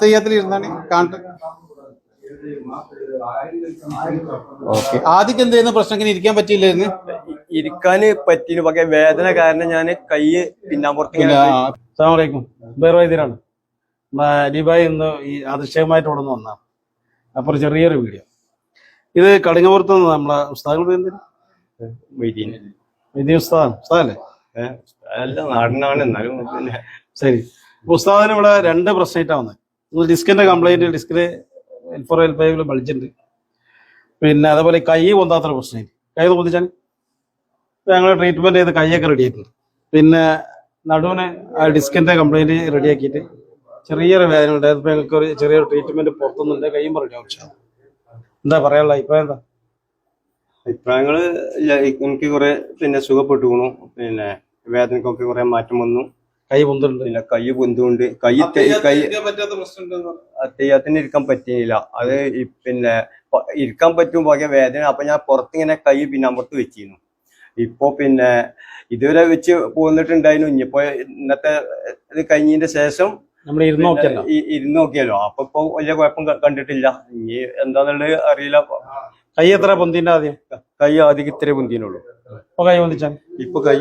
അത്തയ്യത്തിൽ ഇരുന്നാണ് കാണട്ടെ. ഓക്കെ, ആദ്യം എന്ത് ചെയ്യുന്ന പ്രശ്നം ഇങ്ങനെ ഇരിക്കാൻ പറ്റിയില്ലായിരുന്നു? ഇരിക്കാന് പറ്റിന് പക്ഷേ വേദന കാരണം ഞാൻ കൈ പിന്നാമ്പുറത്ത്. അസ്സലാമലൈക്കും, ബൈറോയിലാണ് അലിബായി ഇന്ന് ഈ ആദർശകമായിട്ട് ഇവിടെ നിന്ന് വന്നാണ്. അപ്പോൾ ചെറിയൊരു വീഡിയോ. ഇത് കടുങ്ങപുറത്ത് നിന്ന് നമ്മളെ ഉസ്താദുകൾ വിധി ഉസ്താദല്ലേ? അല്ല, നാടിനാണ്. എന്നാലും ശരി. ഉസ്താദിന് ഇവിടെ 2 പ്രശ്നമായിട്ടാണ് വന്നത്. ഒന്ന് ഡിസ്കിന്റെ കംപ്ലൈന്റ്, ഡിസ്കില് L4 L5 ബൾജുണ്ട്. പിന്നെ അതേപോലെ കൈ പൊന്താത്തൊരു പ്രശ്നമായിട്ട്, കൈ പൊന്തിച്ചാൽ ഞങ്ങൾ ട്രീറ്റ്മെന്റ് ചെയ്ത് കൈയൊക്കെ റെഡി ആയിട്ടുണ്ട്. പിന്നെ നടുവിന് ആ ഡിസ്കിന്റെ കംപ്ലൈന്റ് റെഡിയാക്കിയിട്ട് ചെറിയൊരു വേദന ഉണ്ട്. അതിപ്പോൾ ഞങ്ങൾക്ക് ഒരു ചെറിയൊരു ട്രീറ്റ്മെന്റ് പുറത്തുനിന്നുണ്ട്. കൈയും റെഡി ആവശ്യം. എന്താ പറയാനുള്ള അഭിപ്രായം? എന്താ അഭിപ്രായങ്ങള്? എനിക്ക് കുറെ പിന്നെ സുഖപ്പെട്ടുകൊണു. പിന്നെ വേദനക്കൊക്കെ കുറെ മാറ്റം വന്നു. കൈ പൊന്തുണ്ട്, പിന്നെ കൈ പൊന്തുകൊണ്ട് അത്തയ്യാത്തിന് ഇരിക്കാൻ പറ്റിയില്ല. അത് പിന്നെ ഇരിക്കാൻ പറ്റും പക്ഷേ വേദന. അപ്പൊ ഞാൻ പുറത്തിങ്ങനെ കൈ പിന്നാമ്പുറത്ത് വെച്ചിരുന്നു. ഇപ്പൊ പിന്നെ ഇതുവരെ വെച്ച് പോന്നിട്ടുണ്ടായിരുന്നു. ഇനിയിപ്പോ ഇന്നത്തെ ഇത് കഴിഞ്ഞതിന്റെ ശേഷം നമ്മൾ ഇരുന്ന് നോക്കിയല്ലോ. അപ്പൊ ഇപ്പൊ വലിയ കുഴപ്പം കണ്ടിട്ടില്ല. ഇനി എന്താന്നുള്ളത് അറിയില്ല. കൈ എത്ര പൊന്തിന്റെ? ആദ്യം കൈ ആദ്യം ഇത്രേ പൊന്തിനുള്ളൂ. ഇപ്പൊ കൈ പൊന്തിച്ചാൽ ഇപ്പൊ കൈ